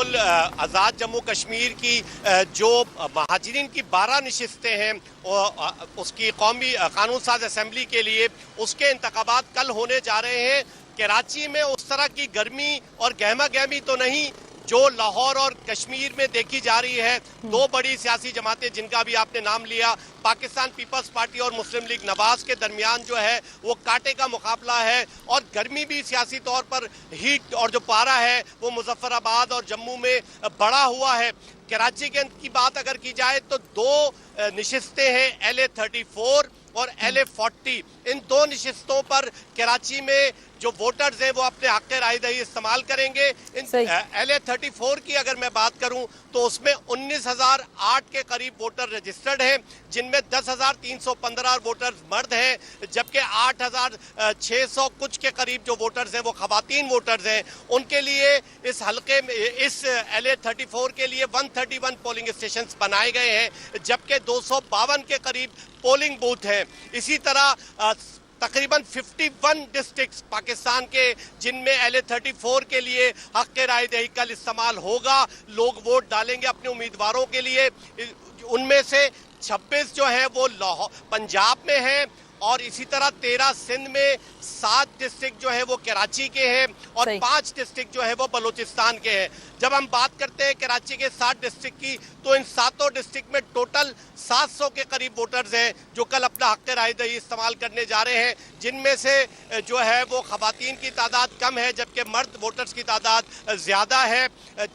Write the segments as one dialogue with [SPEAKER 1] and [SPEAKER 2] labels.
[SPEAKER 1] بالکل آزاد جموں کشمیر کی جو مہاجرین کی 12 نشستیں ہیں اس کی قومی قانون ساز اسمبلی کے لیے اس کے انتخابات کل ہونے جا رہے ہیں۔ کراچی میں اس طرح کی گرمی اور گہما گہمی تو نہیں جو لاہور اور کشمیر میں دیکھی جا رہی ہے۔ دو بڑی سیاسی جماعتیں جن کا بھی آپ نے نام لیا، پاکستان پیپلز پارٹی اور مسلم لیگ نواز کے درمیان جو ہے وہ کانٹے کا مقابلہ ہے، اور گرمی بھی سیاسی طور پر ہیٹ اور جو پارا ہے وہ مظفر آباد اور جموں میں بڑا ہوا ہے۔ کراچی کی بات اگر کی جائے تو دو نشستیں ہیں، LA34 اور LA40۔ ان دو نشستوں پر کراچی میں جو ووٹرز ہیں وہ اپنے حق رائے دہی استعمال کریں گے۔ LA34 کی اگر میں بات کروں تو اس میں 19,008 کے قریب ووٹر رجسٹرڈ ہیں، جن میں 10,315 ووٹرز مرد ہیں، جبکہ 8,600 کچھ کے قریب جو ووٹرز ہیں وہ خواتین ووٹرز ہیں۔ ان کے لیے اس حلقے میں اس LA34 کے لیے 131 پولنگ اسٹیشنز بنائے گئے ہیں، جبکہ 252 کے قریب پولنگ بوتھ ہیں۔ اسی طرح تقریباً 51 ڈسٹرکٹس پاکستان کے جن میں LA34 کے لیے حق رائے دہی کل استعمال ہوگا، لوگ ووٹ ڈالیں گے اپنے امیدواروں کے لیے۔ ان میں سے 26 جو ہیں وہ پنجاب میں ہیں، اور اسی طرح 13 سندھ میں، 7 ڈسٹرکٹ جو ہے وہ کراچی کے ہیں، اور 5 ڈسٹرکٹ جو ہے وہ بلوچستان کے ہیں۔ جب ہم بات کرتے ہیں کراچی کے 7 ڈسٹرکٹ کی تو ان 7 ڈسٹرکٹ میں ٹوٹل 700 کے قریب ووٹرز ہیں جو کل اپنا حق رائے دہی استعمال کرنے جا رہے ہیں، جن میں سے جو ہے وہ خواتین کی تعداد کم ہے جبکہ مرد ووٹرز کی تعداد زیادہ ہے۔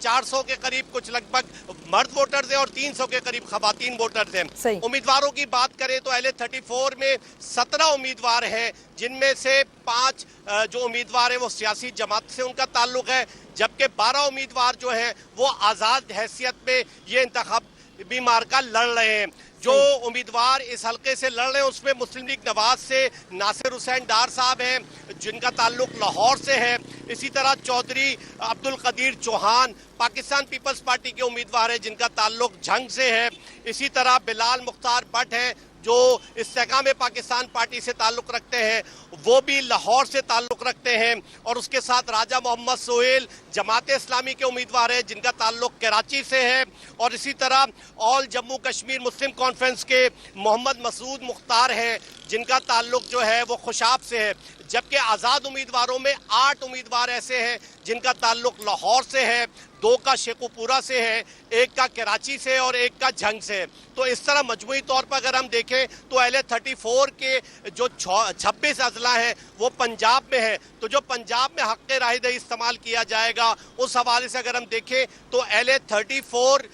[SPEAKER 1] 400 کے قریب کچھ لگ بھگ مرد ووٹرز ہیں اور 300 کے قریب خواتین ووٹرز ہیں۔ امیدواروں کی بات کریں تو LA34 میں 17 امیدوار ہیں، جن میں سے 5 جو امیدوار ہیں وہ سیاسی جماعت سے ان کا تعلق ہے، جبکہ 12 امیدوار جو ہیں وہ آزاد حیثیت میں یہ انتخابی مارکہ لڑ رہے ہیں۔ جو امیدوار اس حلقے سے لڑ رہے ہیں اس میں مسلم لیگ نواز سے ناصر حسین ڈار صاحب ہیں جن کا تعلق لاہور سے ہے۔ اسی طرح چودھری عبدالقدیر چوہان پاکستان پیپلز پارٹی کے امیدوار ہیں جن کا تعلق جھنگ سے ہے۔ اسی طرح بلال مختار بٹ ہیں جو استحکام پاکستان پارٹی سے تعلق رکھتے ہیں، وہ بھی لاہور سے تعلق رکھتے ہیں، اور اس کے ساتھ راجہ محمد سہیل جماعت اسلامی کے امیدوار ہیں جن کا تعلق کراچی سے ہے، اور اسی طرح آل جموں کشمیر مسلم کانفرنس کے محمد مسعود مختار ہیں جن کا تعلق جو ہے وہ خوشاب سے ہے۔ جبکہ آزاد امیدواروں میں 8 امیدوار ایسے ہیں جن کا تعلق لاہور سے ہے، 2 کا شیخو پورہ سے ہے، 1 کا کراچی سے اور 1 کا جھنگ سے ہے۔ تو اس طرح مجموعی طور پر اگر ہم دیکھیں تو LA34 کے جو 26 اضلاع ہیں وہ پنجاب میں ہیں، تو جو پنجاب میں حق رائے دہی استعمال کیا جائے گا اس حوالے سے اگر ہم دیکھیں تو LA34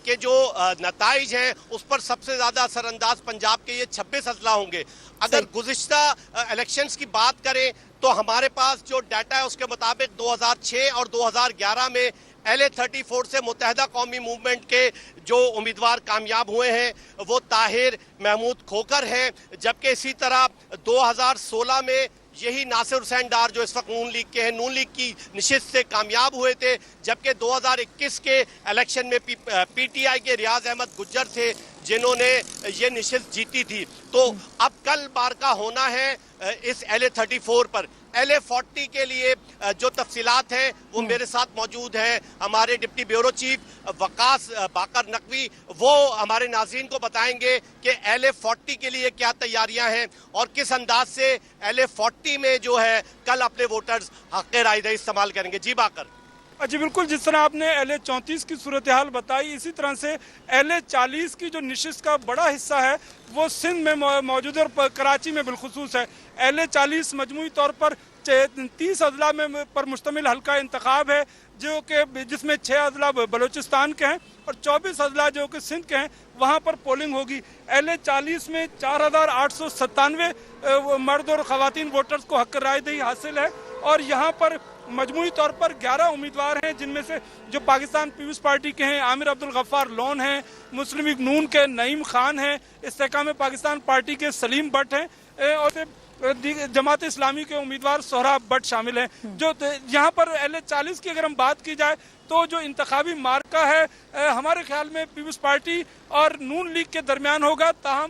[SPEAKER 1] کے جو نتائج ہیں اس پر سب سے زیادہ اثر انداز پنجاب کے یہ 26 اضلاع ہوں گے۔ اگر گزشتہ الیکشنز کی بات کریں تو ہمارے پاس جو ڈیٹا ہے اس کے مطابق 2006 اور 2011 میں LA34 سے متحدہ قومی موومنٹ کے جو امیدوار کامیاب ہوئے ہیں وہ طاہر محمود کھوکر ہیں، جبکہ اسی طرح 2016 میں یہی ناصر حسین ڈار جو اس وقت نون لیگ کے ہیں، نون لیگ کی نشست سے کامیاب ہوئے تھے، جبکہ 2021 کے الیکشن میں PTI کے ریاض احمد گجر تھے جنہوں نے یہ نشست جیتی تھی۔ تو اب کل مارکہ ہونا ہے اس LA34 پر۔ LA40 کے لیے جو تفصیلات ہیں وہ میرے ساتھ موجود ہیں ہمارے ڈپٹی بیورو چیف وقاص باقر نقوی، وہ ہمارے ناظرین کو بتائیں گے کہ LA40 کے لیے کیا تیاریاں ہیں اور کس انداز سے LA40 میں جو ہے کل اپنے ووٹرز حق رائے دہی استعمال کریں گے۔ جی باقر۔
[SPEAKER 2] جی بالکل، جس طرح آپ نے LA34 کی صورتحال بتائی، اسی طرح سے LA40 کی جو نشست کا بڑا حصہ ہے وہ سندھ میں موجود ہے اور کراچی میں بالخصوص ہے۔ LA40 مجموعی طور پر 30 اضلاع میں پر مشتمل حلقہ انتخاب ہے جو کہ جس میں 6 اضلاع بلوچستان کے ہیں اور 24 اضلاع جو کہ سندھ کے ہیں، وہاں پر پولنگ ہوگی۔ LA40 میں 4,897 مرد اور خواتین ووٹرز کو حق رائے دہی حاصل ہے، اور یہاں پر مجموعی طور پر 11 امیدوار ہیں جن میں سے جو پاکستان پیپلز پارٹی کے ہیں عامر عبدالغفار لون ہیں، مسلم لیگ نون کے نعیم خان ہیں، استحکام پاکستان پارٹی کے سلیم بٹ ہیں، اور جماعت اسلامی کے امیدوار سہراب بٹ شامل ہیں۔ جو یہاں پر LA40 کی اگر ہم بات کی جائے تو جو انتخابی مارکہ ہے ہمارے خیال میں پیپلز پارٹی اور نون لیگ کے درمیان ہوگا، تاہم